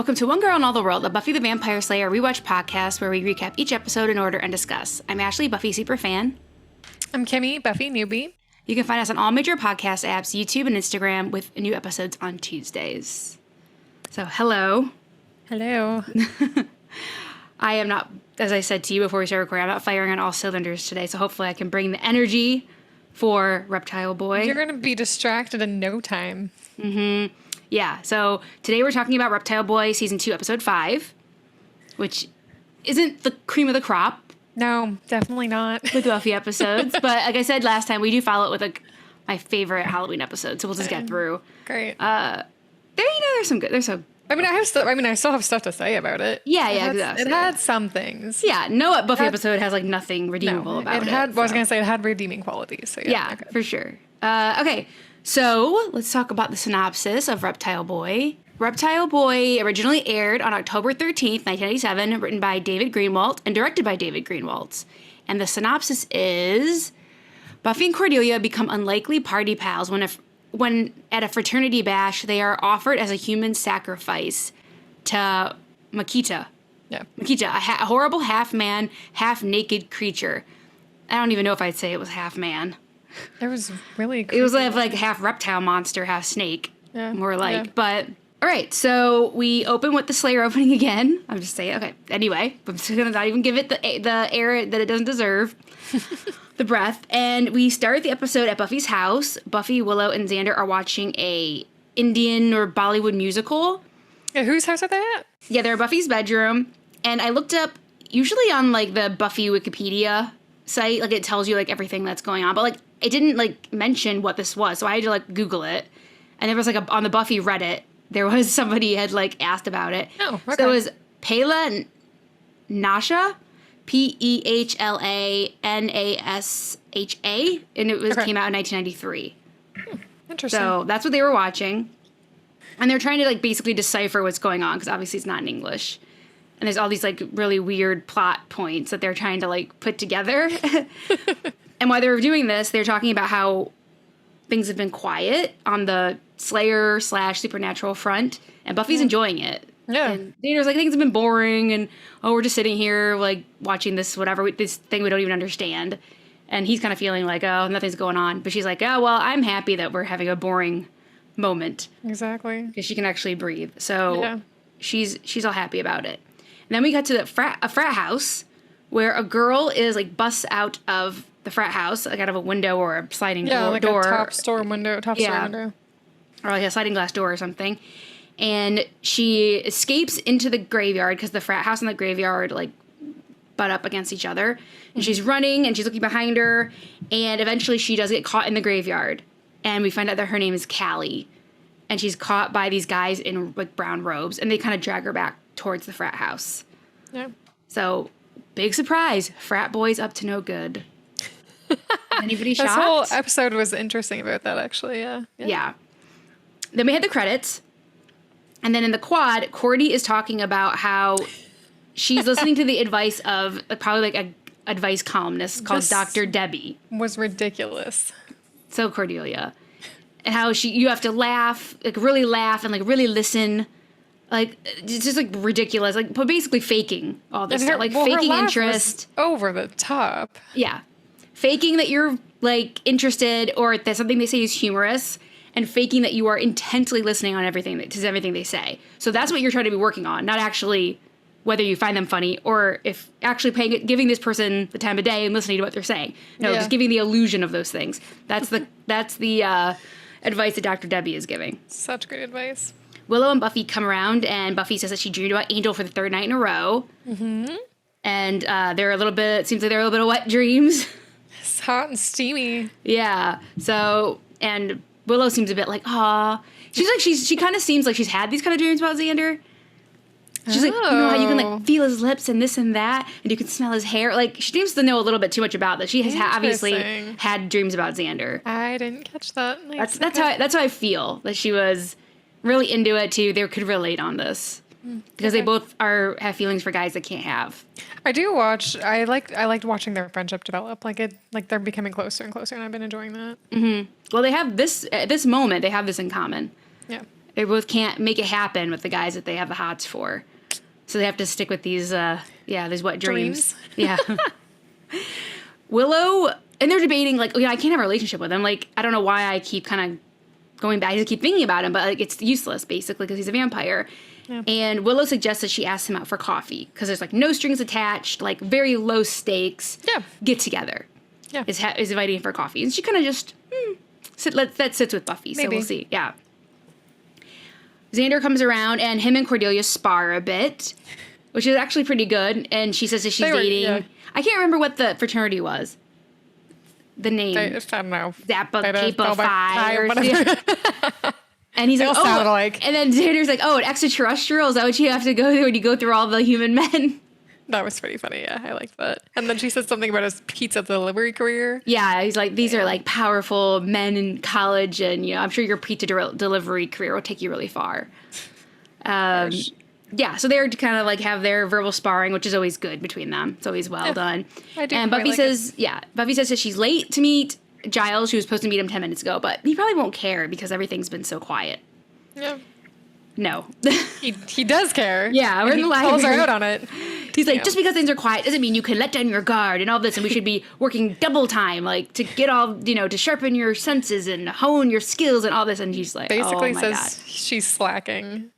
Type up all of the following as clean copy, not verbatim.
Welcome to One Girl in All the World, a Buffy the Vampire Slayer rewatch podcast where we recap each episode in order and discuss. I'm Ashley, Buffy superfan. I'm Kimmy, Buffy newbie. You can find us on all major podcast apps, YouTube and Instagram, with new episodes on Tuesdays. So, hello. Hello. I am not, as I said to you before we started recording, I'm not firing on all cylinders today, so hopefully I can bring the energy for Reptile Boy. You're going to be distracted in no time. Mm-hmm. Yeah, so today we're talking about Reptile Boy Season 2, Episode 5, which isn't the cream of the crop. No, definitely not. With Buffy episodes. But like I said last time, we do follow it with my favorite Halloween episode, so we'll just get through. Great. There's some good, there's some... I still have stuff to say about it. Yeah, exactly. It had some things. Yeah, no Buffy episode has nothing redeemable about it. I was going to say it had redeeming qualities. So yeah, okay. For sure. Okay, so let's talk about the synopsis of Reptile Boy. Reptile Boy originally aired on October 13th, 1997, written by David Greenwalt and directed by David Greenwalt. And the synopsis is, Buffy and Cordelia become unlikely party pals when at a fraternity bash, they are offered as a human sacrifice to Makita. Yeah. Makita, a horrible half-man, half-naked creature. I don't even know if I'd say it was half-man. It was really creepy. It was like half reptile monster, half snake. Yeah. More like. Yeah. But, all right, so we open with the Slayer opening again. I'm just saying, okay. Anyway, I'm just going to not even give it the air that it doesn't deserve. The breath. And we start the episode at Buffy's house. Buffy, Willow, and Xander are watching a Indian or Bollywood musical. Yeah, whose house are they at? Yeah, they're at Buffy's bedroom. And I looked up, usually on like the Buffy Wikipedia site, like it tells you like everything that's going on. But like it didn't like mention what this was. So I had to like Google it. And there was like on the Buffy Reddit, there was somebody had like asked about it. Oh, okay. So it was Pehla Nasha. Pehlanasha, and it came out in 1993. Interesting. So that's what they were watching, and they're trying to like basically decipher what's going on because obviously it's not in English, and there's all these like really weird plot points that they're trying to like put together. And while they were doing this, they're talking about how things have been quiet on the Slayer / Supernatural front, and Buffy's enjoying it. Yeah. And Xander's like, things have been boring, and we're just sitting here, like, watching this, whatever, this thing we don't even understand. And he's kind of feeling like, oh, nothing's going on. But she's like, oh, well, I'm happy that we're having a boring moment. Exactly. Because she can actually breathe. So yeah. she's all happy about it. And then we got to a frat house where a girl is, like, busts out of the frat house, like, out of a window or a sliding door. A top store window. Or like a sliding glass door or something. And she escapes into the graveyard because the frat house and the graveyard, like, butt up against each other. And she's running, and she's looking behind her. And eventually she does get caught in the graveyard. And we find out that her name is Callie. And she's caught by these guys in, like, brown robes. And they kind of drag her back towards the frat house. Yeah. So, big surprise. Frat boy's up to no good. Anybody shocked? This whole episode was interesting about that, actually, yeah. Then we had the credits. And then in the quad, Cordy is talking about how she's listening to the advice of probably like a advice columnist called Dr. Debbie. Was ridiculous. So Cordelia. And how you have to laugh, like really laugh and like really listen. Like, it's just like ridiculous. Like, but basically faking all this stuff. Like faking interest. Over the top. Yeah. Faking that you're like interested or that something they say is humorous. And faking that you are intensely listening on everything they say. So that's what you're trying to be working on, not actually whether you find them funny or if actually giving this person the time of day and listening to what they're saying. No, just giving the illusion of those things. That's the advice that Dr. Debbie is giving. Such great advice. Willow and Buffy come around, and Buffy says that she dreamed about Angel for the third night in a row. Mm-hmm. And it seems like they're a little bit of wet dreams. It's hot and steamy. Yeah. So, and Willow seems a bit like, aw. She kind of seems like she's had these kind of dreams about Xander. She's like, you know how you can like feel his lips and this and that, and you can smell his hair. Like, she seems to know a little bit too much about that. She has obviously had dreams about Xander. I didn't catch that. That's how I feel, that she was really into it too. They could relate on this. Because they both have feelings for guys that can't have. I do watch. I liked watching their friendship develop. Like they're becoming closer and closer, and I've been enjoying that. Mm-hmm. Well, they have this at this moment. They have this in common. Yeah. They both can't make it happen with the guys that they have the hots for. So they have to stick with these, these wet dreams. Yeah. Willow, and they're debating, like, I can't have a relationship with him. Like, I don't know why I keep kind of going back. I just keep thinking about him, but, like, it's useless, basically, because he's a vampire. Yeah. And Willow suggests that she asks him out for coffee, because there's, like, no strings attached, like, very low stakes. Yeah. Get together. Yeah. Is inviting him for coffee. And she kind of just, that sits with Buffy, so we'll see. Yeah. Xander comes around, and him and Cordelia spar a bit, which is actually pretty good. And she says that she's dating. Yeah. I can't remember what the fraternity was. The name. I don't know. Zappa, Kappa, Phi, or whatever. And he's like, and then Xander's like, an extraterrestrial? Is that what you have to go through when you go through all the human men? That was pretty funny. Yeah, I liked that. And then she said something about his pizza delivery career. Yeah, he's like, these are like powerful men in college, and I'm sure your pizza delivery career will take you really far. Yeah, so they're to kind of like have their verbal sparring, which is always good between them. It's always well done. I do. And Buffy says that she's late to meet Giles. She was supposed to meet him 10 minutes ago, but he probably won't care because everything's been so quiet. Yeah. No. he does care. Yeah, we're in the library. He calls her out on it. He's like, just because things are quiet doesn't mean you can let down your guard and all this, and we should be working double time, like, to get all, to sharpen your senses and hone your skills and all this. And she's like, basically oh my says God. She's slacking.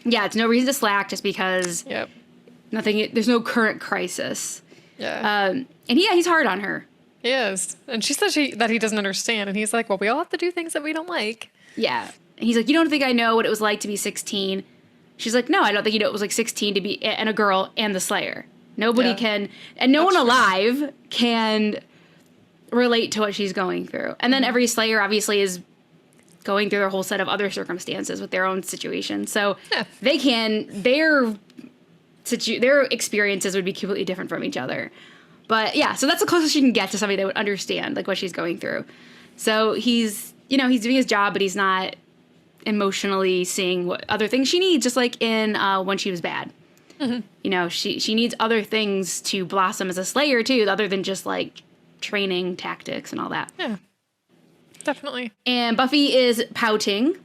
Yeah, it's no reason to slack just because there's no current crisis. Yeah. And he's hard on her. He is. And she says that he doesn't understand. And he's like, well, we all have to do things that we don't like. Yeah. And he's like, you don't think I know what it was like to be 16? She's like, no, I don't think you know it was like 16 to be and a girl and the Slayer. Nobody can, and no one alive can relate to what she's going through. And then every Slayer obviously is going through their whole set of other circumstances with their own situation. So they can, their experiences would be completely different from each other. But yeah, so that's the closest you can get to somebody that would understand like what she's going through. So he's doing his job, but he's not emotionally seeing what other things she needs, just like in When She Was Bad. Mm-hmm. She needs other things to blossom as a Slayer too, other than just like training tactics and all that. Yeah, definitely. And Buffy is pouting.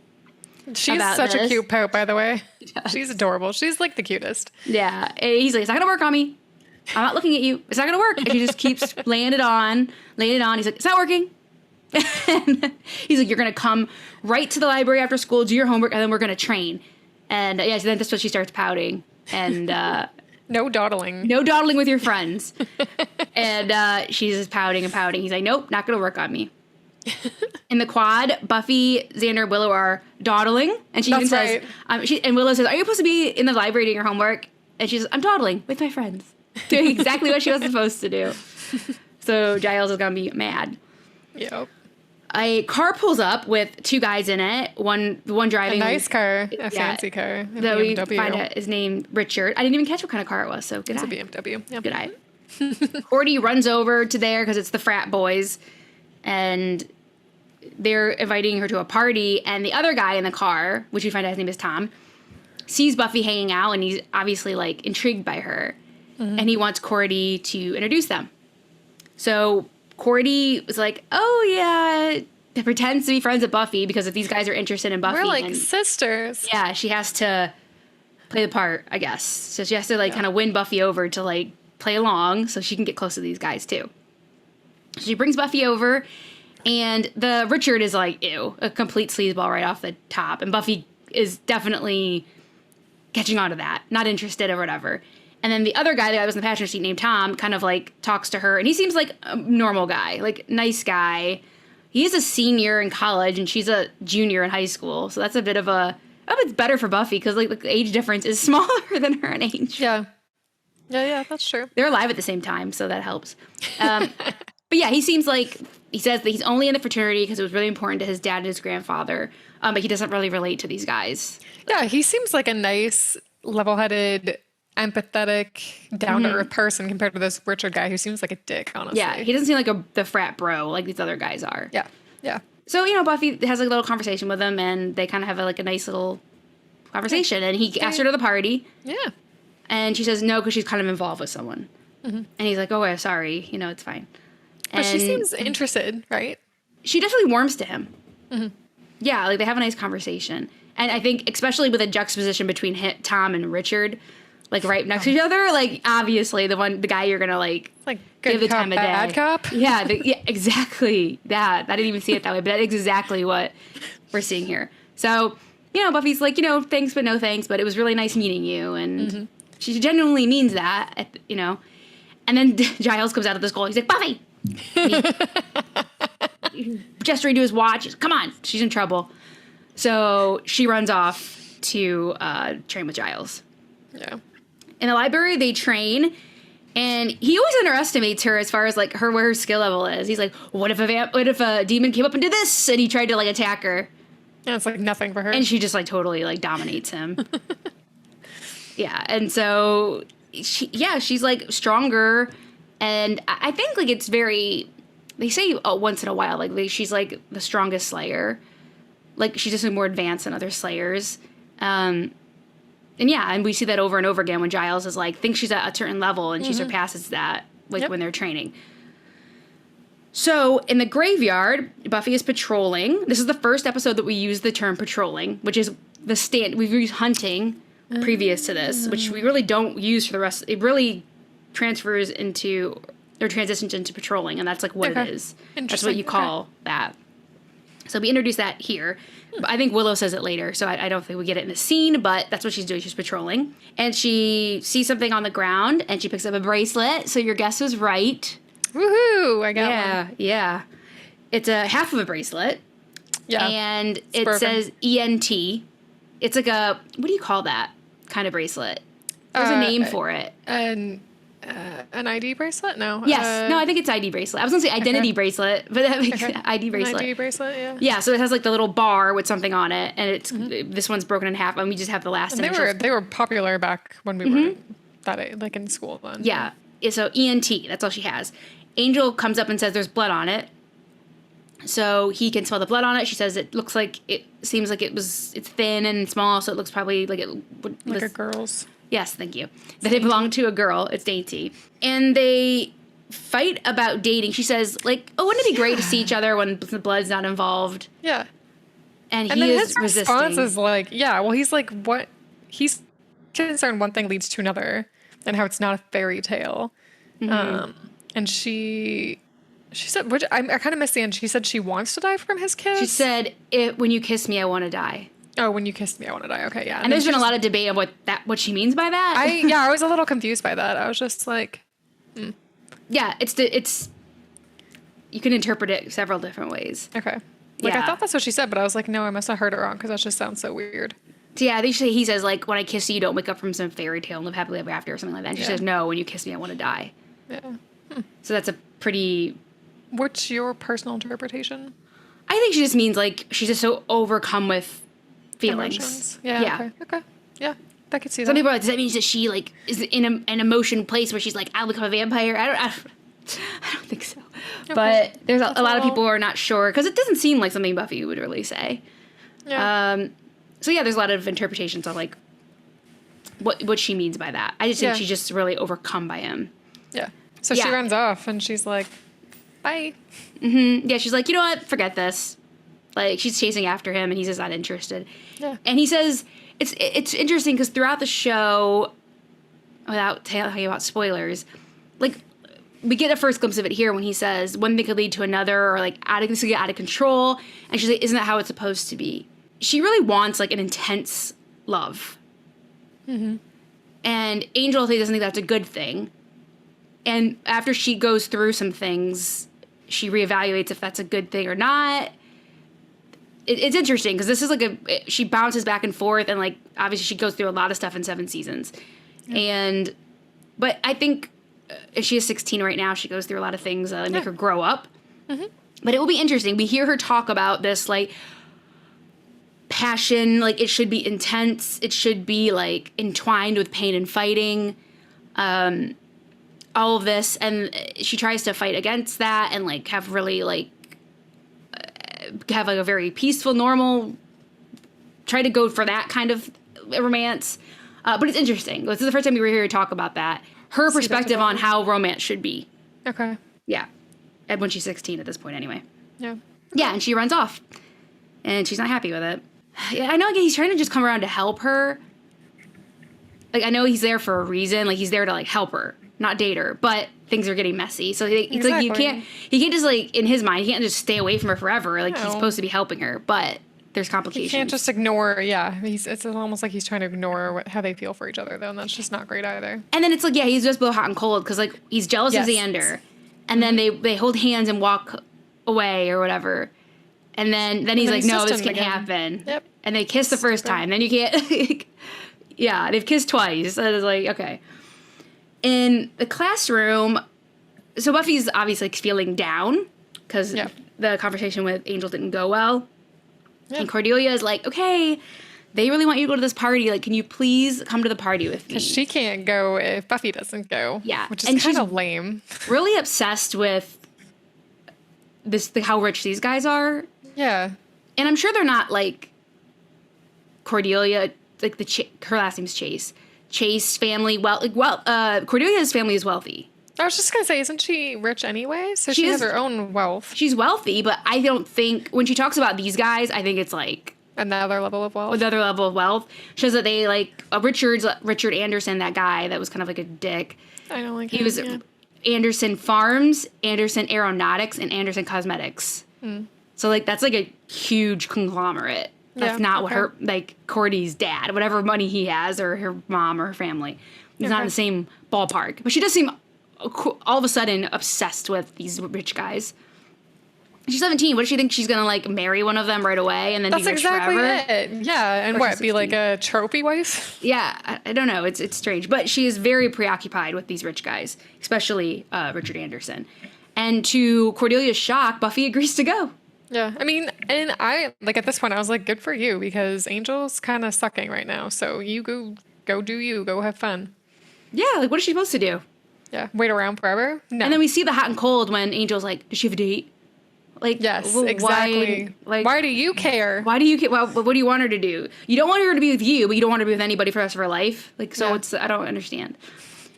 She's such a cute pout, by the way. Yes. She's adorable. She's like the cutest. Yeah, and he's like, it's not gonna work on me. I'm not looking at you. It's not gonna work. And she just keeps laying it on. He's like, it's not working. And he's like, you're going to come right to the library after school, do your homework, and then we're going to train. And so then that's when she starts pouting. And no dawdling. No dawdling with your friends. And she's just pouting and pouting. He's like, nope, not going to work on me. In the quad, Buffy, Xander, Willow are dawdling. And she even says, and Willow says, are you supposed to be in the library doing your homework? And she says, I'm dawdling with my friends. Doing exactly what she was supposed to do. So Giles is going to be mad. Yep. A car pulls up with two guys in it. One driving a nice car, fancy car. That we find out his name Richard. I didn't even catch what kind of car it was. So good eye. It's a BMW. Yep. Good eye. Cordy runs over to there because it's the frat boys, and they're inviting her to a party. And the other guy in the car, which we find out his name is Tom, sees Buffy hanging out, and he's obviously like intrigued by her, and he wants Cordy to introduce them. So Cordy was like, oh, yeah, pretends to be friends with Buffy because if these guys are interested in Buffy. We're like sisters. Yeah, she has to play the part, I guess. So she has to, like, kind of win Buffy over to, like, play along so she can get close to these guys, too. So she brings Buffy over, and the Richard is like, ew, a complete sleazeball right off the top. And Buffy is definitely catching on to that, not interested or whatever. And then the other guy that was in the passenger seat named Tom kind of like talks to her, and he seems like a normal guy, like nice guy. He is a senior in college, and she's a junior in high school. So that's a bit of a, it's better for Buffy because like the age difference is smaller than her in age. Yeah. Yeah, that's true. They're alive at the same time, so that helps. But yeah, he seems like, he says that he's only in the fraternity because it was really important to his dad and his grandfather, but he doesn't really relate to these guys. Yeah, he seems like a nice, level-headed, empathetic, down-to-earth person compared to this Richard guy who seems like a dick, honestly. Yeah, he doesn't seem like the frat bro like these other guys are. Yeah. So, Buffy has a little conversation with him, and they kind of have a nice little conversation, and he asks her to the party. Yeah. And she says no because she's kind of involved with someone. And he's like, oh, sorry, it's fine. But she seems interested, right? She definitely warms to him. Yeah, like they have a nice conversation. And I think especially with a juxtaposition between Tom and Richard, like right next to each other, like obviously the guy you're gonna like good give the cop, time of day. bad cop. Yeah, exactly that. I didn't even see it that way, but that's exactly what we're seeing here. So, Buffy's like, thanks but no thanks, but it was really nice meeting you, and she genuinely means that, And then Giles comes out of the school. He's like, Buffy. He gesturing to his watch. He's like, come on, she's in trouble. So she runs off to train with Giles. Yeah. In the library, they train, and he always underestimates her as far as like where her skill level is. He's like, what if a demon came up and did this, and he tried to like attack her? Yeah, it's like nothing for her, and she just like totally like dominates him. Yeah, and so she's like stronger, and I think like it's very. They say once in a while like she's like the strongest Slayer, like she's just more advanced than other Slayers. And we see that over and over again when Giles is like, thinks she's at a certain level and she surpasses that, like when they're training. So in the graveyard, Buffy is patrolling. This is the first episode that we use the term patrolling, which is the we've used hunting previous to this, which we really don't use for the rest. It really transitions into patrolling, and that's like what it is. That's what you call that. So we introduce that here. I think Willow says it later, so I don't think we get it in the scene, but that's what she's doing. She's patrolling. And she sees something on the ground, and she picks up a bracelet, so your guess was right. Woohoo! I got one. Yeah. It's a half of a bracelet. Yeah. And it says ENT. It's like a, what do you call that kind of bracelet? There's a name for it. An ID bracelet? No. Yes. No, I think it's ID bracelet. I was going to say identity bracelet, but that makes ID bracelet. An ID bracelet, yeah. Yeah, so it has like the little bar with something on it, and it's this one's broken in half, and we just have the last initials. They were popular back when we were like in school then. Yeah. So ENT, that's all she has. Angel comes up and says there's blood on it. So he can smell the blood on it. She says it seems like it's thin and small, so it looks probably like a girl's. Yes, thank you. That it belonged to a girl. It's dainty. And they fight about dating. She says, like, oh, wouldn't it be great to see each other when the blood's not involved? Yeah. And he is resisting. His response is like, yeah, well, he's like, what? He's concerned one thing leads to another, and how it's not a fairy tale. And she said, which I kind of missed the end. She said she wants to die from his kiss. She said, when you kiss me, I want to die. Oh, when you kissed me, I want to die. Okay, yeah. And there's been a lot of debate on what she means by that. I was a little confused by that. I was just like, Yeah, it's you can interpret it several different ways. Okay. Like, I thought that's what she said, but I was like, no, I must have heard it wrong, because that just sounds so weird. So yeah, he says, like, when I kiss you, you don't wake up from some fairy tale and live happily ever after or something like that. And she says, no, when you kiss me, I want to die. Yeah. So that's a pretty... What's your personal interpretation? I think she just means, like, she's just so overcome with feelings. Emotions. Yeah. Okay. Yeah, I could see that. Some people are like, does that mean that she, like, is in an emotion place where she's like, I'll become a vampire? I don't think so. Okay. But there's a lot of people who are not sure, because it doesn't seem like something Buffy would really say. Yeah. So yeah, there's a lot of interpretations of, like, what she means by that. I just think she's just really overcome by him. Yeah. So she runs off, and she's like, bye. Yeah, she's like, you know what? Forget this. Like, she's chasing after him, and he's just not interested. Yeah. And he says, it's interesting, because throughout the show, without telling you about spoilers, like, we get a first glimpse of it here when he says one thing could lead to another, or, like, this could get out of control. And she's like, isn't that how it's supposed to be? She really wants, like, an intense love. And Angel doesn't think that's a good thing. And after she goes through some things, she reevaluates if that's a good thing or not. It's interesting, because this is like she bounces back and forth, and, like, obviously she goes through a lot of stuff in 7 seasons. But I think if she is 16 right now, she goes through a lot of things that make her grow up. But it will be interesting. We hear her talk about this, like, passion, like, it should be intense. It should be, like, entwined with pain and fighting. All of this, and she tries to fight against that and, like, have really, like, have, like, a very peaceful, normal, try to go for that kind of romance. But it's interesting. This is the first time we were here to talk about that. Her perspective on how romance should be. Okay. Yeah. And when she's 16 at this point, anyway. Yeah. Yeah, and she runs off. And she's not happy with it. I know he's trying to just come around to help her. Like, I know he's there for a reason. Like, he's there to, like, help her, not date her. But things are getting messy. So it's like he can't just, like, in his mind, he can't just stay away from her forever. Like, he's supposed to be helping her. But there's complications. He can't just ignore, it's almost like he's trying to ignore how they feel for each other, though. And that's just not great either. And then it's like, he's just both hot and cold. Because, like, he's jealous of Xander. And then they hold hands and walk away or whatever. And then he's like, no, this can't happen. Yep. And they kiss the first time. Then you can't. Yeah, they've kissed twice. And it's like, okay. In the classroom, so Buffy's obviously feeling down because the conversation with Angel didn't go well. Yep. And Cordelia is like, okay, they really want you to go to this party. Like, can you please come to the party with me? Because she can't go if Buffy doesn't go. Yeah. Which is kind of lame. Really obsessed with how rich these guys are. Yeah. And I'm sure they're not like Cordelia, like her last name's Chase. Chase family, Cordelia's family is wealthy. I was just going to say, isn't she rich anyway? So she has her own wealth. She's wealthy, but I don't think, when she talks about these guys, I think it's like another level of wealth. Another level of wealth. She says that they like Richard Anderson, that guy that was kind of like a dick. I don't like him. He was Anderson Farms, Anderson Aeronautics, and Anderson Cosmetics. So like that's like a huge conglomerate. That's not what her, like, Cordy's dad, whatever money he has, or her mom or her family. He's not in the same ballpark. But she does seem all of a sudden obsessed with these rich guys. She's 17. What does she think? She's going to, like, marry one of them right away and then be rich forever? That's exactly it. Yeah, and what, be like a trophy wife? Yeah, I don't know. It's strange. But she is very preoccupied with these rich guys, especially Richard Anderson. And to Cordelia's shock, Buffy agrees to go. Yeah, I mean, and I, like, at this point, I was like, good for you, because Angel's kind of sucking right now, so you go do you, go have fun. Yeah, like, what is she supposed to do? Yeah, wait around forever? No. And then we see the hot and cold when Angel's like, does she have a date? Like, yes, exactly. Why do you care? Why do you care? Well, what do you want her to do? You don't want her to be with you, but you don't want her to be with anybody for the rest of her life? Like, so I don't understand.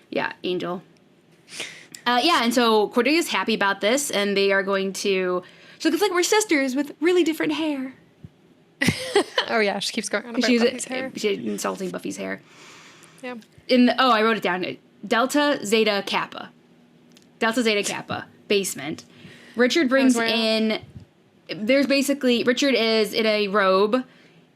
Yeah, Angel. And so Cordelia's happy about this, and they are going to... So it's like we're sisters with really different hair. Oh, yeah. She keeps going on about Buffy's hair. She's insulting Buffy's hair. Yeah. I wrote it down. Delta Zeta Kappa. Delta Zeta Kappa. Basement. Richard brings in... There's basically... Richard is in a robe,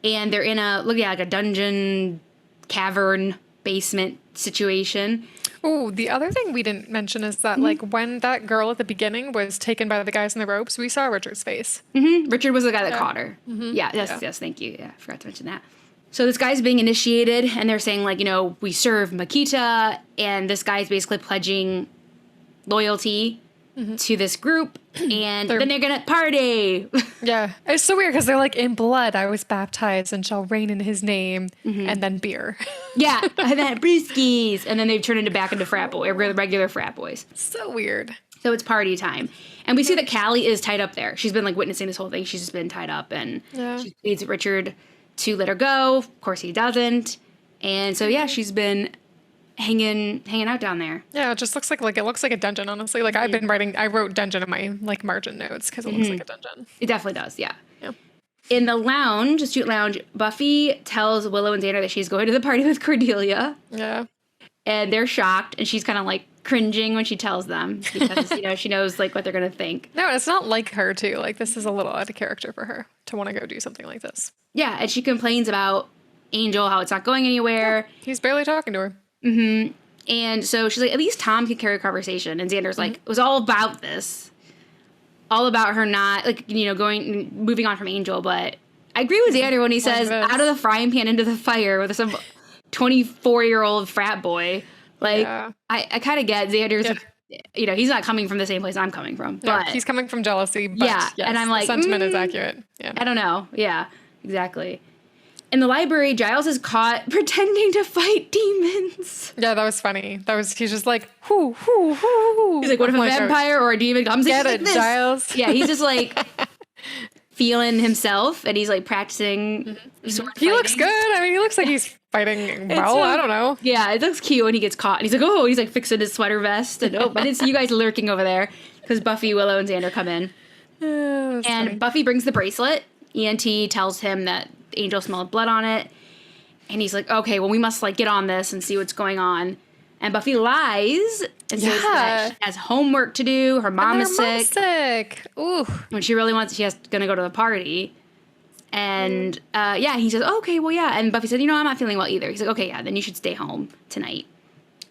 and they're in like a dungeon, cavern, basement situation. Oh, the other thing we didn't mention is that, like, when that girl at the beginning was taken by the guys in the ropes, we saw Richard's face. Mm-hmm. Richard was the guy that caught her. Mm-hmm. Yes, thank you. Yeah, I forgot to mention that. So this guy's being initiated, and they're saying, like, we serve Makita, and this guy's basically pledging loyalty to this group, and then they're gonna party. Yeah, it's so weird because they're like, in blood I was baptized and shall reign in his name, and then beer. Yeah, and then brewskis, and then they turn back into frat boy, regular frat boys. So weird. So it's party time, and we see that Callie is tied up there. She's been like witnessing this whole thing. She's just been tied up, and she needs Richard to let her go. Of course, he doesn't, and so she's been hanging out down there. Yeah, it just looks like it looks like a dungeon, honestly. Like I wrote dungeon in my like margin notes because it looks like a dungeon. It definitely does, yeah. In the lounge, the student lounge, Buffy tells Willow and Xander that she's going to the party with Cordelia. Yeah. And they're shocked, and she's kind of like cringing when she tells them because she knows like what they're gonna think. No, it's not like her too. Like, this is a little out of character for her to want to go do something like this. Yeah, and she complains about Angel, how it's not going anywhere. Yeah, he's barely talking to her. Mm-hmm. And so she's like, at least Tom can carry a conversation. And Xander's like, it was all about this. All about her not, like, moving on from Angel. But I agree with Xander when he says, out of the frying pan into the fire with some 24-year-old frat boy. Like, I kind of get Xander's, he's not coming from the same place I'm coming from. No, but he's coming from jealousy. But yes, and I'm like, the sentiment is accurate. Yeah. I don't know. Yeah, exactly. In the library, Giles is caught pretending to fight demons. Yeah, that was funny. He's just like, whoo, whoo, whoo. He's like, what if a vampire or a demon comes? Get it, Giles. Yeah, he's just like feeling himself, and he's like practicing sword fighting. He looks good. I mean, he looks like he's fighting well. I don't know. Yeah, it looks cute when he gets caught. And he's like fixing his sweater vest. And I didn't see you guys lurking over there because Buffy, Willow, and Xander come in. And funny. Buffy brings the bracelet. ENT tells him that Angel smelled blood on it. And he's like, okay, well, we must like get on this and see what's going on. And Buffy lies and says that she has homework to do. Her mom is sick. Ooh. When she really wants, gonna go to the party. And he says, okay, well, yeah. And Buffy said, I'm not feeling well either. He's like, okay, yeah, then you should stay home tonight.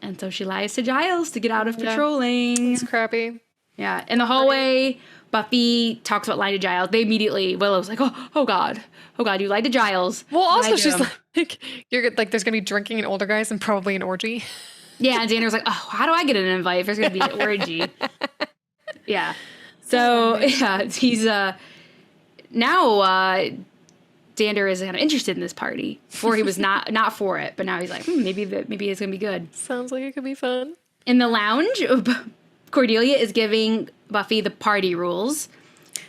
And so she lies to Giles to get out of patrolling. It's crappy. Yeah. In the hallway, Buffy talks about lying to Giles. They immediately, Willow's like, oh God, you lied to Giles. Well, also she's like, you're like, there's gonna be drinking and older guys and probably an orgy. Yeah, and Xander's like, oh, how do I get an invite if there's gonna be an orgy? Yeah. So he's now Xander is kind of interested in this party. Before he was not for it, but now he's like, maybe it's gonna be good. Sounds like it could be fun. In the lounge, Cordelia is giving Buffy the party rules,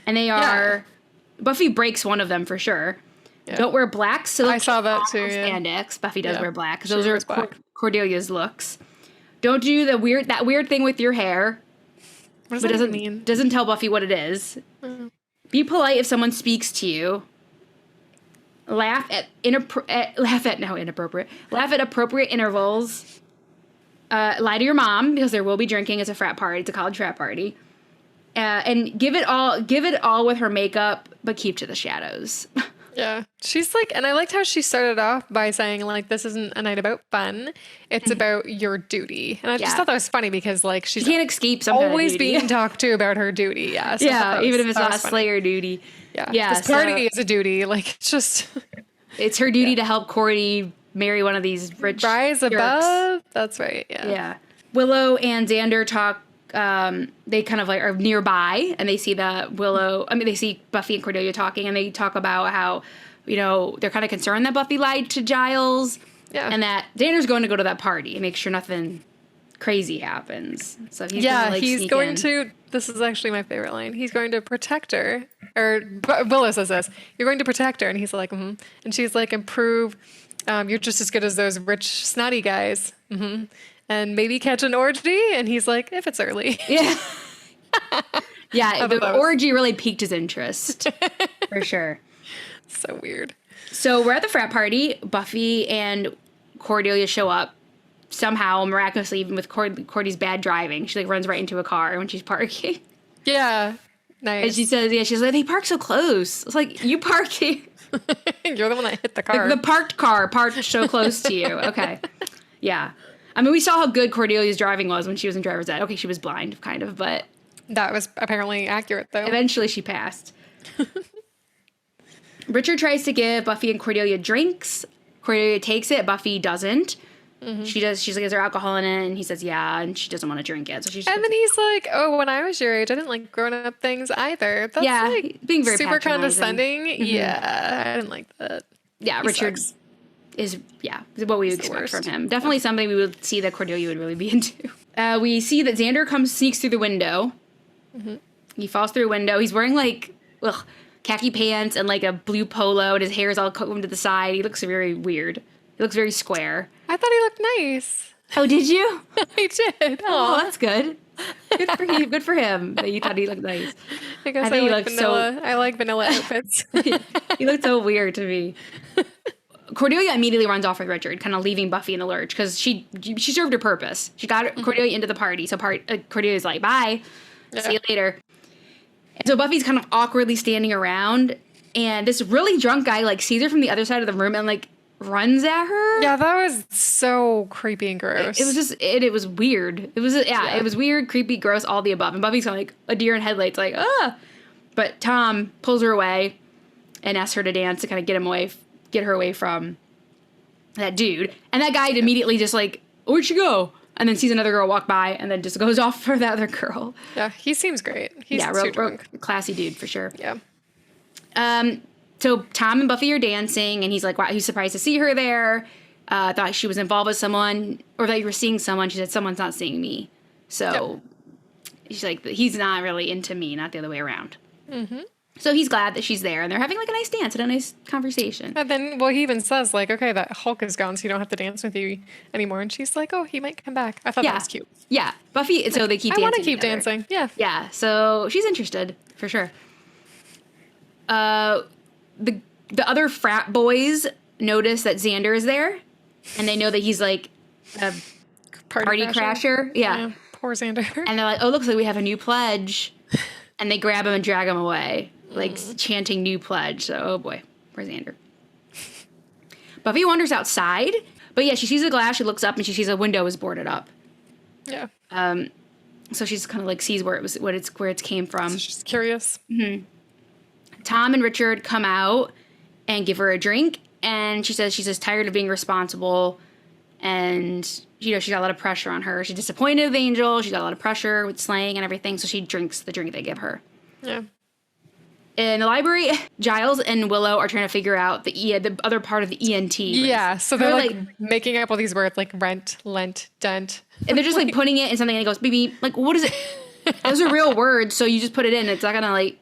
and they are Buffy breaks one of them for sure. Yeah. Don't wear black silk. I saw that too. Spandex. Buffy does wear black because those are Cordelia's looks. Don't do that weird thing with your hair. What does that mean? Doesn't tell Buffy what it is. Mm. Be polite if someone speaks to you. Laugh at appropriate intervals. Lie to your mom because there will be drinking. It's a frat party. It's a college frat party. And give it all with her makeup, but keep to the shadows. Yeah. She's like, and I liked how she started off by saying, like, this isn't a night about fun. It's about your duty. And I just thought that was funny because, like, she can't escape some always kind of duty. Being talked to about her duty. Yeah. So even if it's not a Slayer duty. Yeah. This party is a duty. Like, it's just. It's her duty to help Cordy marry one of these rich rise jerks. Above. That's right. Yeah. Yeah. Willow and Xander talk. They kind of like are nearby and they see they see Buffy and Cordelia talking and they talk about how, they're kind of concerned that Buffy lied to Giles. Yeah. And that Xander's going to go to that party and make sure nothing crazy happens. So he's going to, this is actually my favorite line. He's going to protect her. Or Willow says this, you're going to protect her. And he's like, mm-hmm. And she's like, improve. You're just as good as those rich, snotty guys. Mm-hmm. And maybe catch an orgy. And he's like, if it's early. Yeah. Yeah, the orgy really piqued his interest. For sure. So weird. So we're at the frat party. Buffy and Cordelia show up. Somehow, miraculously, even with Cordy's bad driving. She, runs right into a car when she's parking. Yeah. Nice. And she says, she's like, they park so close. It's like, you park here. You're the one that hit the car. The parked car parked so close to you. Okay. Yeah. I mean, we saw how good Cordelia's driving was when she was in driver's ed. Okay, she was blind, kind of, but... That was apparently accurate, though. Eventually, she passed. Richard tries to give Buffy and Cordelia drinks. Cordelia takes it. Buffy doesn't. Mm-hmm. She's like, is there alcohol in it? And he says, yeah, and she doesn't want to drink it. So and then he's like, oh, when I was your age, I didn't like grown-up things either. That's being very super condescending. Mm-hmm. Yeah, I didn't like that. Yeah, Richard is what we would expect from him. Definitely something we would see that Cordelia would really be into. We see that Xander sneaks through the window. Mm-hmm. He falls through a window. He's wearing khaki pants and a blue polo, and his hair is all combed to the side. He looks very weird. He looks very square. I thought he looked nice. Oh, did you? I did. Oh, that's good. Good for him that you thought he looked nice. I guess I like vanilla. I like vanilla outfits. He looked so weird to me. Cordelia immediately runs off with Richard, kind of leaving Buffy in the lurch because she served her purpose. She got Cordelia into the party, so Cordelia's like, bye, see you later. And so Buffy's kind of awkwardly standing around, and this really drunk guy sees her from the other side of the room and runs at her. Yeah, that was so creepy and gross. It was just it was weird. It was weird, creepy, gross, all the above. And Buffy's kind of like a deer in headlights, But Tom pulls her away and asks her to dance to kind of get her away from that dude. And that guy immediately just where'd she go? And then sees another girl walk by and then just goes off for the other girl. Yeah, he seems great. He's real classy dude for sure. Yeah. So Tom and Buffy are dancing and he's like, wow, he's surprised to see her there. Thought she was involved with someone or that you were seeing someone. She said, someone's not seeing me. So she's like, he's not really into me, not the other way around. Mm-hmm. So he's glad that she's there, and they're having a nice dance and a nice conversation. And then, he even says, okay, that Hulk is gone, so you don't have to dance with you anymore. And she's like, oh, he might come back. I thought that was cute. Yeah. Buffy, so they keep dancing. I want to keep dancing. Yeah. Yeah. So she's interested, for sure. The the other frat boys notice that Xander is there, and they know that he's like a party crasher. Yeah. Poor Xander. And they're like, oh, looks like we have a new pledge. And they grab him and drag him away, like chanting new pledge. So, oh boy, poor Xander. Buffy wanders outside, but yeah, she sees the glass, she looks up, and she sees a window is boarded up. Yeah. So she just kind of like sees where it came from. So she's curious. Tom and Richard come out and give her a drink, and she says she's just tired of being responsible, and she's got a lot of pressure on her. She's disappointed with Angel. She's got a lot of pressure with slang and everything, so she drinks the drink they give her. Yeah. In the library, Giles and Willow are trying to figure out the other part of the ENT. Yeah, so they're like making up all these words like rent, lent, dent. And they're just like putting it in something and it goes, beep, beep. Like, what is it? Those are real words, so you just put it in. It's not gonna like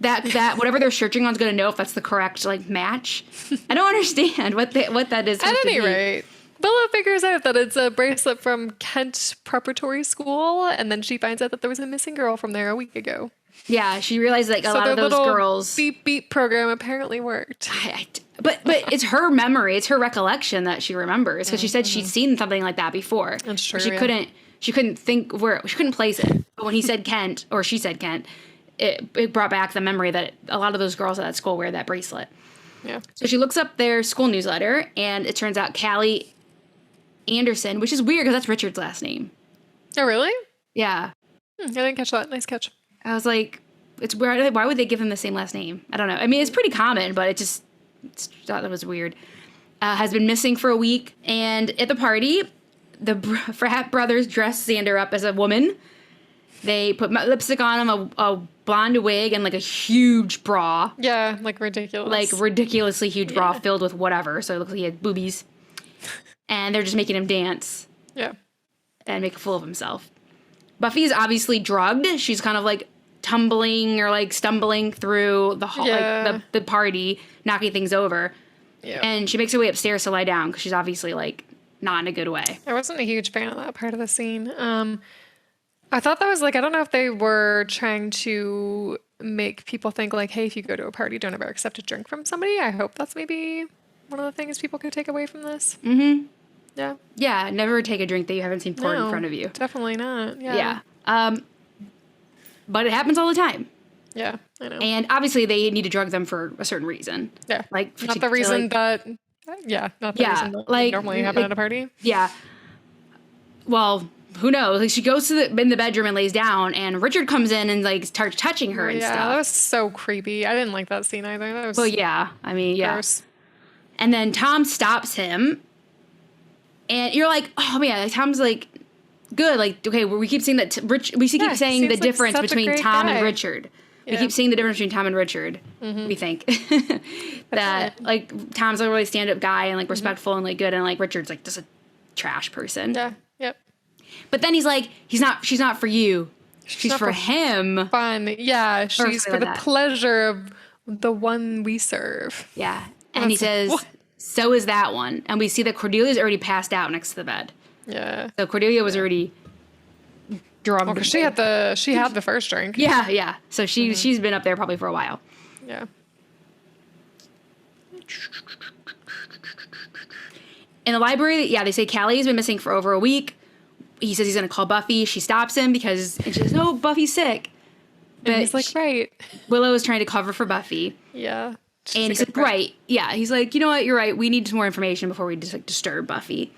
that whatever they're searching on is gonna know if that's the correct like match. I don't understand what that is. At any rate, Willow figures out that it's a bracelet from Kent Preparatory School, and then she finds out that there was a missing girl from there a week ago. Yeah, she realized like a lot of those girls. Beep beep program apparently worked. But it's her memory, it's her recollection that she remembers because she said she'd seen something like that before. That's true. She couldn't think where she couldn't place it. But when he said Kent or she said Kent, it brought back the memory that a lot of those girls at that school wear that bracelet. Yeah. So she looks up their school newsletter, and it turns out Callie Anderson, which is weird because that's Richard's last name. Oh really? Yeah. I didn't catch that. Nice catch. I was like, it's weird. Why would they give him the same last name? I don't know. I mean, it's pretty common, but I thought that was weird. Has been missing for a week. And at the party, the frat brothers dress Xander up as a woman. They put lipstick on him, a blonde wig, and like a huge bra. Yeah, like ridiculous. Like ridiculously huge bra filled with whatever. So it looks like he had boobies. And they're just making him dance. Yeah. And make a fool of himself. Buffy's obviously drugged. She's kind of like tumbling or like stumbling through the hall, like the party, knocking things over. Yeah. And she makes her way upstairs to lie down because she's obviously like not in a good way. I wasn't a huge fan of that part of the scene. I thought that was like, I don't know if they were trying to make people think like, hey, if you go to a party, don't ever accept a drink from somebody. I hope that's maybe one of the things people could take away from this. Mm-hmm. Yeah. Yeah, never take a drink that you haven't seen poured in front of you. Definitely not. Yeah. But it happens all the time. Yeah, I know. And obviously they need to drug them for a certain reason. Yeah. Like not the reason that reason that like, normally happen at a party. Yeah. Well, who knows? Like she goes in the bedroom and lays down, and Richard comes in and like starts touching her and stuff. Yeah, that was so creepy. I didn't like that scene either. That was well, yeah. I mean, yeah. Gross. And then Tom stops him, and you're like, oh man, like, Tom's like, good. Like, okay, we keep saying that we keep saying the difference between Tom and Richard. We keep seeing the difference between Tom and Richard. Mm-hmm. We think that like Tom's a really stand-up guy and like respectful and like good, and like Richard's like just a trash person. Yeah. Yep. But then he's like, she's not for you. She's for him. Fun. Yeah. She's for the pleasure of the one we serve. Yeah. And he says, so is that one. And we see that Cordelia's already passed out next to the bed. Yeah. So Cordelia was already drugged. Well, 'cause she had the first drink. Yeah, yeah. So she's been up there probably for a while. Yeah. In the library, yeah, they say Callie's been missing for over a week. He says he's going to call Buffy. She stops him and she says, no, Buffy's sick. But and he's like, right. Willow is trying to cover for Buffy. Yeah. And he's like, right. Yeah. He's like, you know what? You're right. We need some more information before we just like disturb Buffy.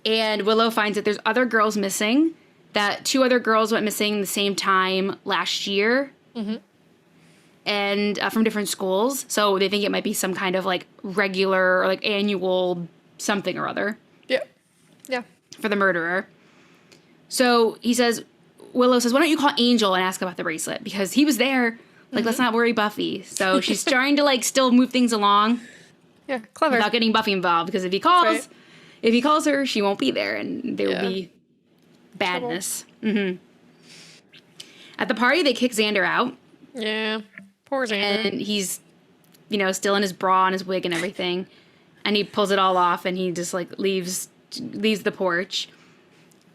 And Willow finds that there's other girls missing, that 2 other girls went missing the same time last year. Mm-hmm. And from different schools. So they think it might be some kind of like regular or like annual something or other. Yeah. Yeah. For the murderer. So Willow says, why don't you call Angel and ask about the bracelet? Because he was there. Like, let's not worry Buffy. So she's trying to like still move things along. Yeah, clever. Without getting Buffy involved. Because if he calls her, she won't be there and there will be badness. Mm-hmm. At the party, they kick Xander out. Yeah. Poor Xander. And he's, still in his bra and his wig and everything. And he pulls it all off and he just like leaves the porch.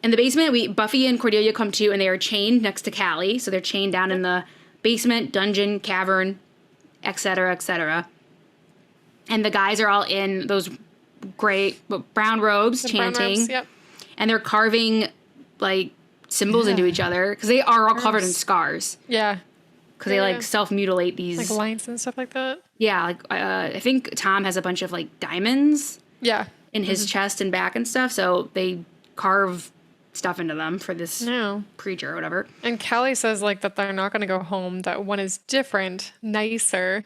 In the basement, Buffy and Cordelia come to, and they are chained next to Callie. So they're chained down in the basement, dungeon, cavern et cetera, et cetera. And the guys are all in those brown robes, chanting. Brown robes, yep. And they're carving, like, symbols into each other. Because they are all covered in scars. Yeah. Because they, like, self-mutilate these. Like lines and stuff like that. Yeah, like, I think Tom has a bunch of, like, diamonds. Yeah. In his chest and back and stuff. So they carve stuff into them for this creature or whatever. And Callie says, like, that they're not going to go home, that one is different, nicer.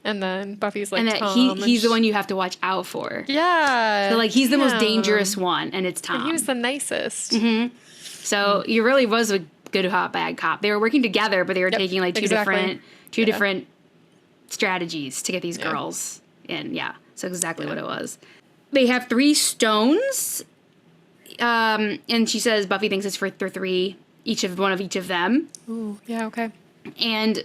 And then Buffy's like, and that Tom. he's the one you have to watch out for. Yeah. So, like, he's the most dangerous one, and it's Tom. And he was the nicest. Mm-hmm. So, he really was a good cop, bad cop. They were working together, but they were taking, like, two different strategies to get these girls in. Yeah. So, exactly what it was. They have 3 stones, and she says Buffy thinks it's for 3, one of each of them. Ooh, yeah, okay. And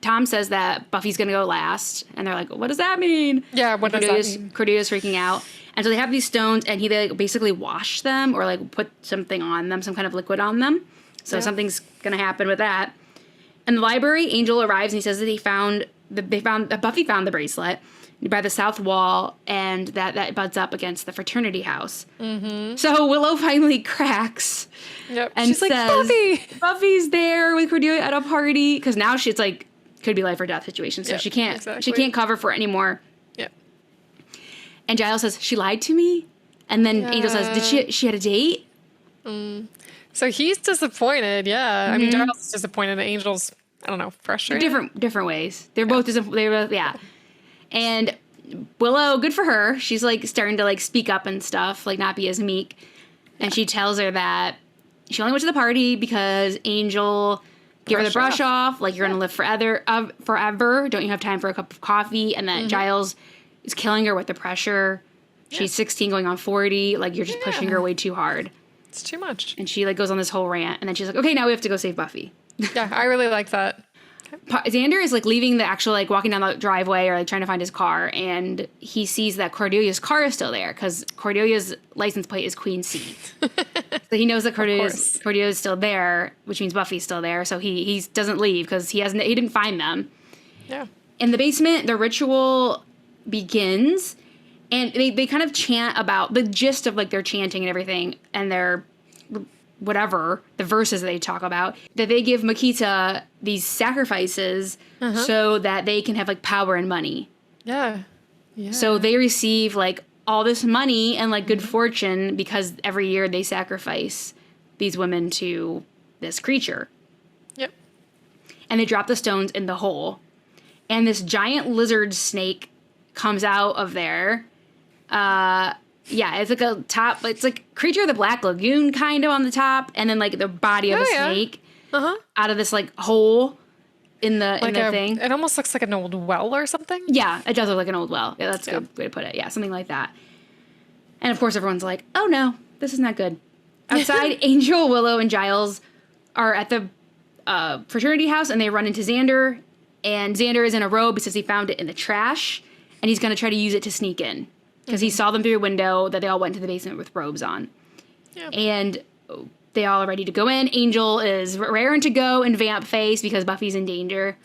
Tom says that Buffy's going to go last. And they're like, what does that mean? Yeah, what does that mean? Cordelia's freaking out. And so they have these stones, and they like, basically wash them or like put something on them, some kind of liquid on them. So something's going to happen with that. In the library, Angel arrives, and he says that Buffy found the bracelet by the south wall, and that butts up against the fraternity house. Mm-hmm. So Willow finally cracks. Yep. And she's says, like, Buffy! Buffy's there with Cordelia at a party. Because now she's like, could be life or death situation. So she can't cover for it anymore. Yep. And Giles says, she lied to me? And then Angel says, did she had a date? So he's disappointed, yeah. Mm-hmm. I mean, Giles is disappointed, and Angel's, I don't know, frustrated. Different ways. They're both disappointed. And Willow, good for her. She's like starting to like speak up and stuff, like not be as meek. And she tells her that she only went to the party because Angel gave her the brush off. Like, you're going to live forever. Don't you have time for a cup of coffee? And that Giles is killing her with the pressure. She's 16 going on 40. Like, you're just pushing her way too hard. It's too much. And she like goes on this whole rant. And then she's like, okay, now we have to go save Buffy. Yeah, I really like that. Xander is like leaving the actual like walking down the driveway or like trying to find his car, and he sees that Cordelia's car is still there because Cordelia's license plate is Queen C. So he knows that Cordelia's still there, which means Buffy's still there. So he doesn't leave because he didn't find them. Yeah. In the basement, the ritual begins, and they kind of chant about the gist of like their chanting and everything, and their whatever, the verses that they talk about, that they give Makita these sacrifices so that they can have, like, power and money. Yeah. Yeah. So they receive, like, all this money and, like, good fortune because every year they sacrifice these women to this creature. Yep. And they drop the stones in the hole. And this giant lizard snake comes out of there. Yeah, it's like it's like Creature of the Black Lagoon kind of on the top, and then like the body of a snake out of this like hole in the thing. It almost looks like an old well or something. Yeah, it does look like an old well. Yeah, that's a good way to put it. Yeah, something like that. And of course, everyone's like, "Oh no, this is not good." Outside, Angel, Willow, and Giles are at the fraternity house, and they run into Xander. And Xander is in a robe because he found it in the trash, and he's going to try to use it to sneak in. Because he saw them through a window that they all went to the basement with robes on. Yeah. And they all are ready to go in. Angel is raring to go in vamp face because Buffy's in danger.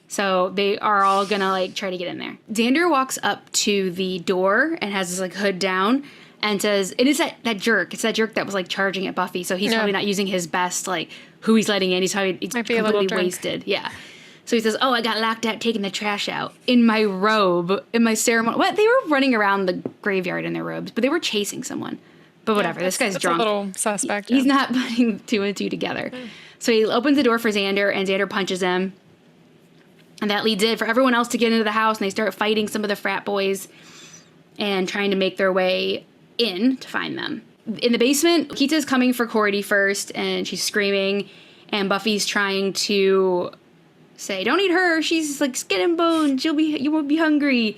So they are all going to, like, try to get in there. Xander walks up to the door and has this, like, hood down and says, it is that jerk. It's that jerk that was, like, charging at Buffy. So he's probably not using his best, like, who he's letting in. He's completely wasted. Yeah. So he says, oh, I got locked out taking the trash out in my robe, in my ceremony. What? They were running around the graveyard in their robes, but they were chasing someone. But whatever, this guy's drunk. A little suspect. He's not putting 2 and 2 together. So he opens the door for Xander, and Xander punches him. And that leads in for everyone else to get into the house, and they start fighting some of the frat boys and trying to make their way in to find them. In the basement, Kita's coming for Cordy first, and she's screaming, and Buffy's trying to say, don't eat her, she's like skin and bones, you won't be hungry.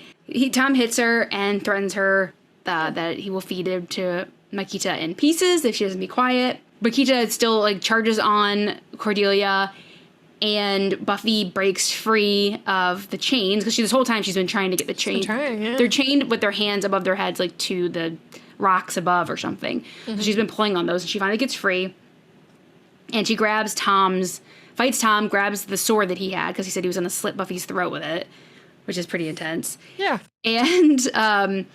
Tom hits her and threatens her that he will feed him to Makita in pieces if she doesn't be quiet. Makita still like charges on Cordelia, and Buffy breaks free of the chains because this whole time she's been trying to get the chains. They're chained with their hands above their heads, like to the rocks above or something. So she's been pulling on those, and she finally gets free. And she fights Tom, grabs the sword that he had, because he said he was going to slit Buffy's throat with it, which is pretty intense. Yeah. And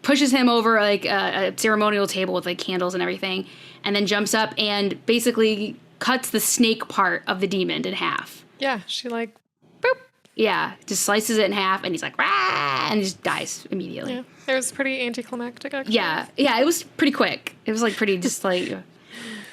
pushes him over like a ceremonial table with like candles and everything, and then jumps up and basically cuts the snake part of the demon in half. Yeah, she like, boop. Yeah, just slices it in half, and he's like, rah, and just dies immediately. Yeah, it was pretty anticlimactic, actually. Yeah, it was pretty quick. It was like pretty just like...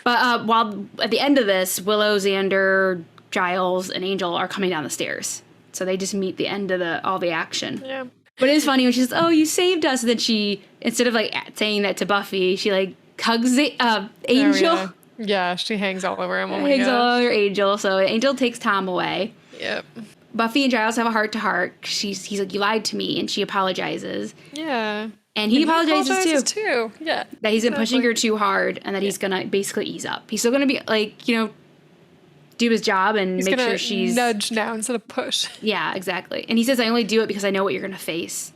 But while at the end of this, Willow, Xander, Giles, and Angel are coming down the stairs. So they just meet the end of all the action. Yeah. But it is funny when she says, "Oh, you saved us," and then she, instead of like saying that to Buffy, she like hugs Angel. Oh, yeah, she hangs all over him. Oh my hangs gosh. all over Angel. So Angel takes Tom away. Yep. Buffy and Giles have a heart-to-heart. He's like, "You lied to me," and she apologizes. Yeah. And he apologizes too. Yeah. That he's been pushing her too hard, and that he's gonna basically ease up. He's still gonna be like, do his job and make sure she's nudge now instead of push. Yeah, exactly. And he says, "I only do it because I know what you're gonna face,"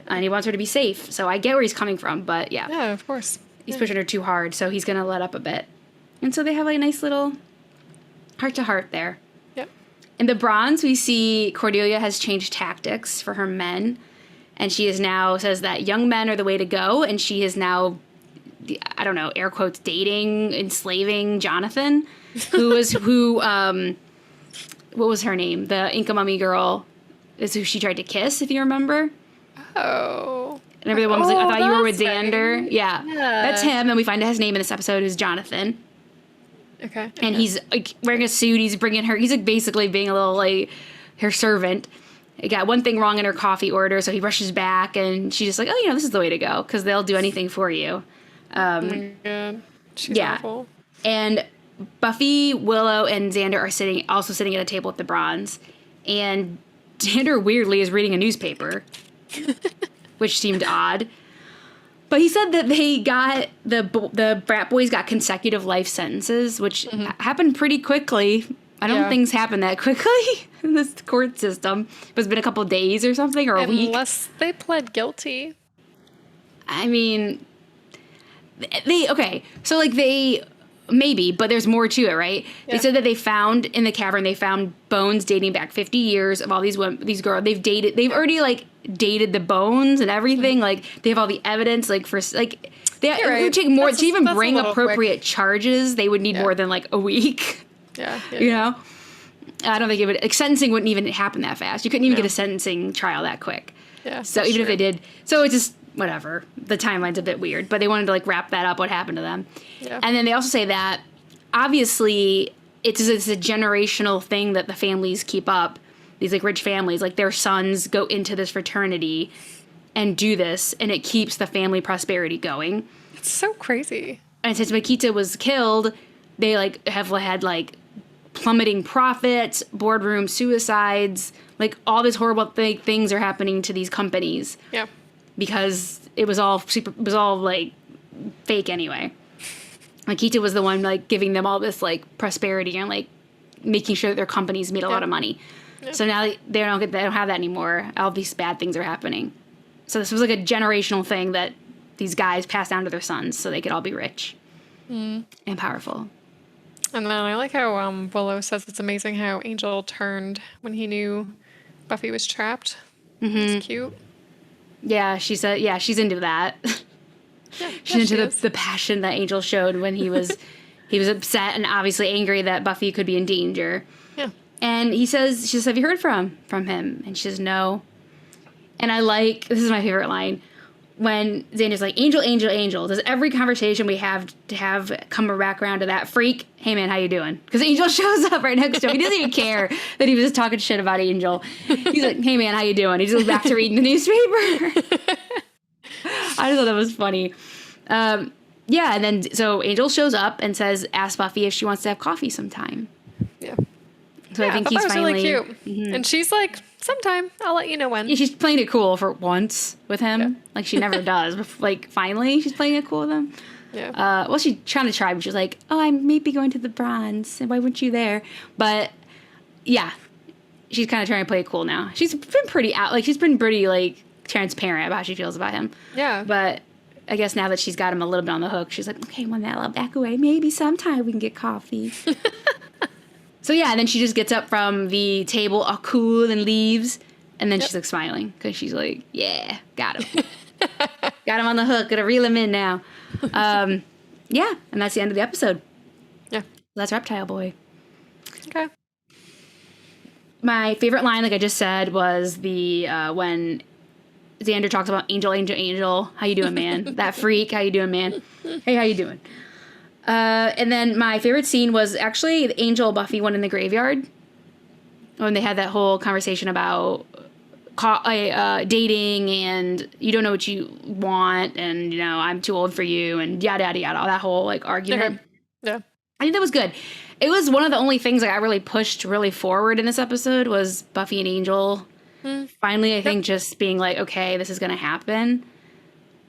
and he wants her to be safe. So I get where he's coming from, but yeah. Yeah, of course. He's pushing her too hard, so he's gonna let up a bit. And so they have like a nice little heart-to-heart there. Yep. In the Bronze, we see Cordelia has changed tactics for her men. And she is now says that young men are the way to go. And she is now, I don't know, air quotes, dating, enslaving Jonathan, what was her name? The Inca Mummy girl is who she tried to kiss, if you remember. Oh. Remember the one was like, "I thought you were with that's Xander." right. Yeah. That's him. And we find out his name in this episode is Jonathan. Okay. And he's like wearing a suit. He's bringing her. He's like basically being a little like her servant. He got one thing wrong in her coffee order, so he rushes back, and she's just like, "Oh, this is the way to go, because they'll do anything for you." Oh my God. She's awful. And Buffy, Willow, and Xander are also sitting at a table at the Bronze, and Xander weirdly is reading a newspaper, which seemed odd. But he said that they got the frat boys got consecutive life sentences, which happened pretty quickly. I don't think things happen that quickly in this court system. It's been a couple of days or something, or a week. Unless they pled guilty. I mean, maybe, but there's more to it, right? Yeah. They said that they found in the cavern, bones dating back 50 years of all these girls. They've already like dated the bones and everything. Like they have all the evidence, like for like it would take more to even bring appropriate charges. They would need more than like a week. Yeah. I don't think it would. Like, sentencing wouldn't even happen that fast. You couldn't even get a sentencing trial that quick. Yeah. So even if they did, so it's just whatever. The timeline's a bit weird, but they wanted to like wrap that up. What happened to them? Yeah. And then they also say that obviously it's a generational thing that the families keep up. These like rich families, like their sons go into this fraternity and do this, and it keeps the family prosperity going. It's so crazy. And since Makita was killed, they like have had like plummeting profits, boardroom suicides, like all these horrible things are happening to these companies. Yeah. Because it was all like fake anyway. Makita was the one like giving them all this like prosperity and like making sure that their companies made a lot of money. Yeah. So now they don't have that anymore. All these bad things are happening. So this was like a generational thing that these guys passed down to their sons so they could all be rich and powerful. And then I like how Willow says it's amazing how Angel turned when he knew Buffy was trapped. It's cute. Yeah, she said, she's into that. Yeah, she's into the passion that Angel showed when he was upset and obviously angry that Buffy could be in danger. Yeah. And she says, "Have you heard from him?" And she says, "No." And this is my favorite line, when Xander's like, "Angel, Angel, Angel, does every conversation we have come back around to that freak? Hey man, how you doing?" Because Angel shows up right next to him. He doesn't even care that he was just talking shit about Angel. He's like, "Hey man, how you doing?" He just goes back to reading the newspaper. I just thought that was funny. And then so Angel shows up and asks Buffy if she wants to have coffee sometime. Yeah. So I think he's finally really cute. Mm-hmm. And she's like, "Sometime, I'll let you know when." Yeah, she's playing it cool for once with him. Yeah. Like she never does. But like finally she's playing it cool with him. Yeah. She's trying to try, but she's like, "Oh, I may be going to the Bronze. And why weren't you there?" But yeah, she's kind of trying to play it cool now. She's been pretty transparent about how she feels about him. Yeah. But I guess now that she's got him a little bit on the hook, she's like, okay, when that'll back away, maybe sometime we can get coffee. So yeah, and then she just gets up from the table all cool and leaves. And then she's like smiling because she's like, yeah, got him. Got him on the hook. Gonna reel him in now. Yeah, and that's the end of the episode. Yeah. That's Reptile Boy. Okay. My favorite line, like I just said, was the when Xander talks about Angel, Angel, Angel. How you doing, man? That freak. How you doing, man? Hey, how you doing? And then my favorite scene was actually the Angel Buffy one in the graveyard. When they had that whole conversation about dating and you don't know what you want and, you know, I'm too old for you and yada, yada, yada. All that whole, like, argument. Okay. Yeah. I think that was good. It was one of the only things that got really pushed really forward in this episode was Buffy and Angel. Finally, I think just being like, okay, this is going to happen.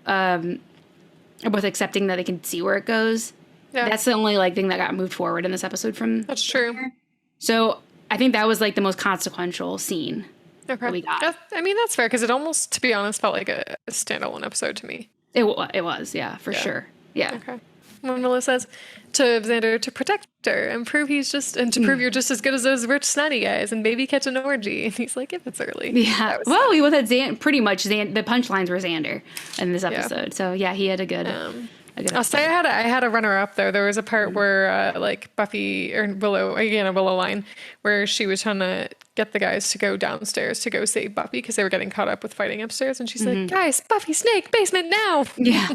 Both accepting that they can see where it goes. Yeah. That's the only, like, thing that got moved forward in this episode from. That's true. So I think that was, like, the most consequential scene that we got. I mean, that's fair, because it almost, to be honest, felt like a standalone episode to me. It was, yeah, for sure. Yeah. Okay. When Mila says to Xander to protect her and prove you're just as good as those rich snotty guys and maybe catch an orgy. And he's like, if it's early. Yeah. Well, we both had pretty much the punchlines were Xander in this episode. Yeah. So yeah, he had a good I'll say I had a runner up though. There was a part where like Buffy or Willow, again a Willow line, where she was trying to get the guys to go downstairs to go save Buffy because they were getting caught up with fighting upstairs, and she's like, guys, Buffy, Snake, basement now. Yeah.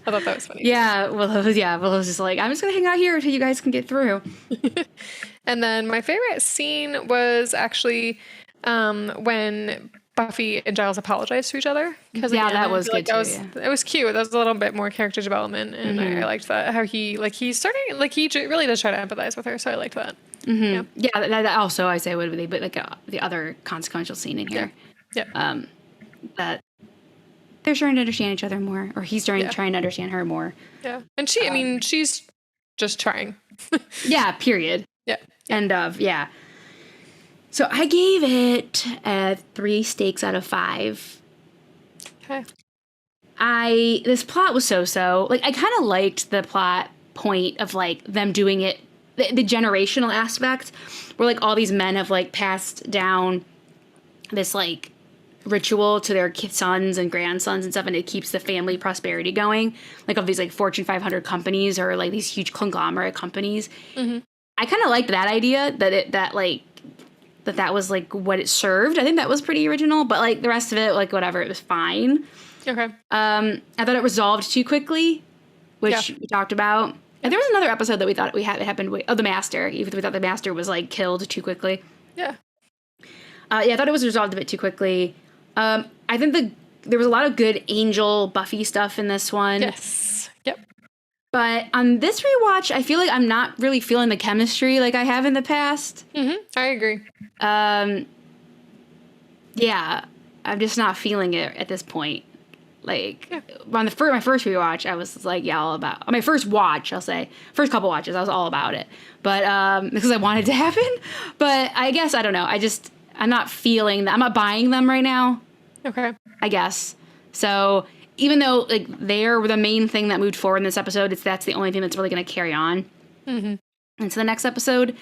I thought that was funny. Yeah, Willow's just like, I'm just gonna hang out here until you guys can get through. And then my favorite scene was actually when Buffy and Giles apologized to each other. That was good too. It was cute. That was a little bit more character development, and I liked that. How he really does try to empathize with her. So I liked that. Yeah, that also I say would be like the other consequential scene in here. Yeah. That they're starting to understand each other more, or he's trying to understand her more. Yeah, and she, I mean, she's just trying. Yeah. Period. Yeah. End of. Yeah. So I gave it 3 steaks out of 5. Okay. This plot was so. Like, I kind of liked the plot point of, like, them doing it, the generational aspect, where, like, all these men have, like, passed down this, like, ritual to their sons and grandsons and stuff, and it keeps the family prosperity going. Like, of these, like, Fortune 500 companies or, like, these huge conglomerate companies. I kind of liked that idea, that was, like, what it served. I think that was pretty original, but, like, the rest of it, like, whatever, it was fine. Okay. I thought it resolved too quickly, which we talked about. And there was another episode that we thought it happened with, the Master. Even we thought the Master was, like, killed too quickly. Yeah. I thought it was resolved a bit too quickly. I think there was a lot of good Angel Buffy stuff in this one. Yes. Yep. But on this rewatch, I feel like I'm not really feeling the chemistry like I have in the past. I agree. Yeah, I'm just not feeling it at this point. Like, on my first rewatch, I was like, all about. On my first watch, I'll say, first couple watches, I was all about it. But because I wanted it to happen. But I guess I don't know. I'm not feeling that. I'm not buying them right now. Okay. I guess. So even though, like, they're the main thing that moved forward in this episode, that's the only thing that's really going to carry on into the next episode.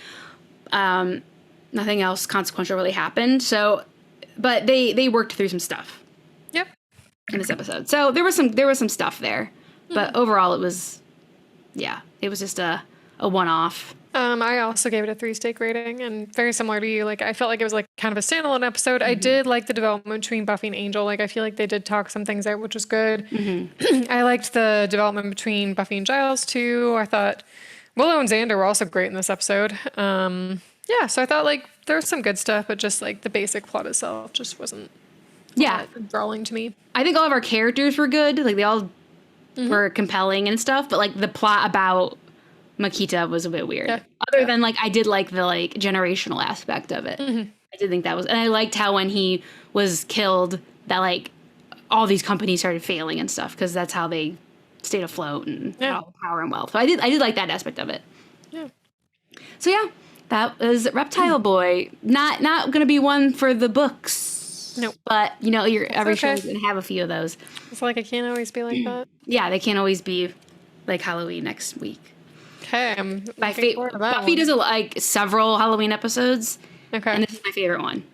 Nothing else consequential really happened. So, but they worked through some stuff. Yep. In this episode, so there was some stuff there, but overall it was just a one-off. I also gave it a 3 steak rating, and very similar to you. Like, I felt like it was like kind of a standalone episode. I did like the development between Buffy and Angel. Like, I feel like they did talk some things out, which was good. I liked the development between Buffy and Giles too. I thought Willow and Xander were also great in this episode. So I thought, like, there was some good stuff, but just, like, the basic plot itself just wasn't enthralling to me. I think all of our characters were good. Like, they all were compelling and stuff, but, like, the plot about Makita was a bit weird. Other than, like, I did like the, like, generational aspect of it. I did think that was, and I liked how when he was killed, that, like, all these companies started failing and stuff, because that's how they stayed afloat and had all the power and wealth. So I did like that aspect of it. Yeah. So yeah, that was Reptile Boy. Not gonna be one for the books. Nope. But, you know, every show okay. is going to have a few of those. It's like it can't always be like that. Yeah, they can't always be like Halloween next week. Okay, I'm looking forward to that Buffy one. does like several Halloween episodes. Okay. And this is my favorite one.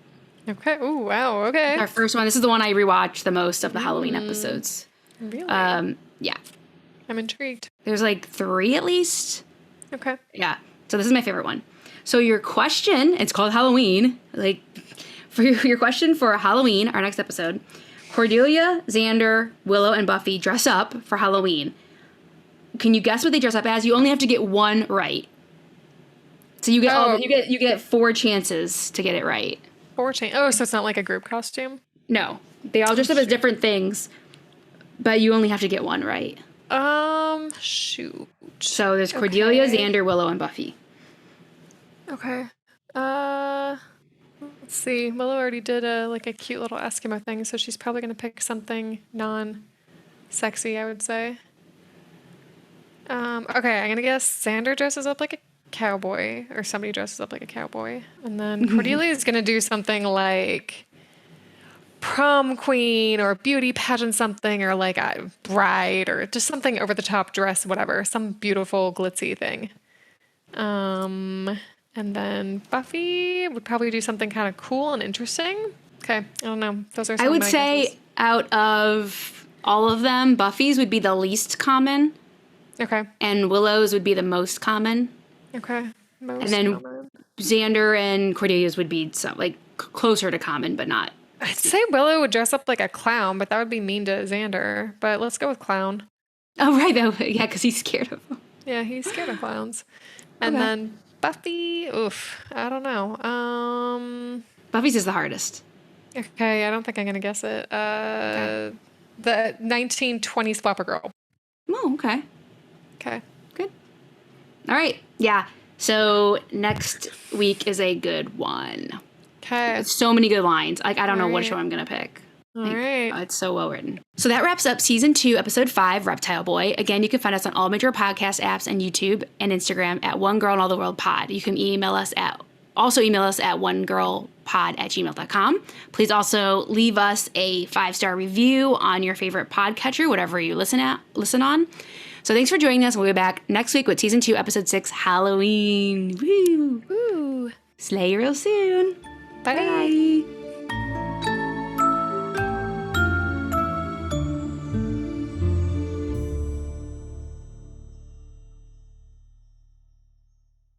Okay. Ooh, wow. Okay. Our first one. This is the one I rewatched the most of the Halloween episodes. Really? Yeah. I'm intrigued. There's like 3 at least. Okay. Yeah. So this is my favorite one. So your question, it's called Halloween. Like, for your question for Halloween, our next episode, Cordelia, Xander, Willow, and Buffy dress up for Halloween. Can you guess what they dress up as? You only have to get one right. So you get you get 4 chances to get it right. 4 chances. Oh, so it's not like a group costume? No. They all dress up as different things, but you only have to get one right. Shoot. So there's Cordelia, Okay. Xander, Willow, and Buffy. Okay. Let's see. Willow already did a cute little Eskimo thing, so she's probably gonna pick something non-sexy, I would say. Okay, I'm gonna guess Xander dresses up like a cowboy, or somebody dresses up like a cowboy, and then Cordelia is gonna do something like prom queen or beauty pageant something, or like a bride, or just something over the top dress, whatever, some beautiful glitzy thing. And then Buffy would probably do something kind of cool and interesting. Okay, I don't know. Those are some I would of my say guesses. out of all of them, Buffy's would be the least common, Okay. and Willow's would be the most common. Okay. Most And then common. Xander and Cordelia's would be closer to common, but not. I'd say Willow would dress up like a clown, but that would be mean to Xander. But let's go with clown. Oh, right. Yeah, because he's scared of them. Yeah, he's scared of clowns. And Okay. then Buffy, oof, I don't know. Buffy's is the hardest. Okay, I don't think I'm gonna guess it. The 1920s flapper girl. Oh, okay. Okay. Good. All right. Yeah. So next week is a good one. Okay. So many good lines. Like, I don't know what Alright. show I'm going to pick. All Like, right. It's so well written. So that wraps up season 2, episode 5, Reptile Boy. Again, you can find us on all major podcast apps and YouTube and Instagram at One Girl in All the World Pod. You can email us at onegirlpod@gmail.com. Please also leave us a 5-star review on your favorite podcatcher, whatever you listen on. So thanks for joining us. We'll be back next week with season 2, episode 6, Halloween. Woo! Woo. Slay real soon. Bye. Bye.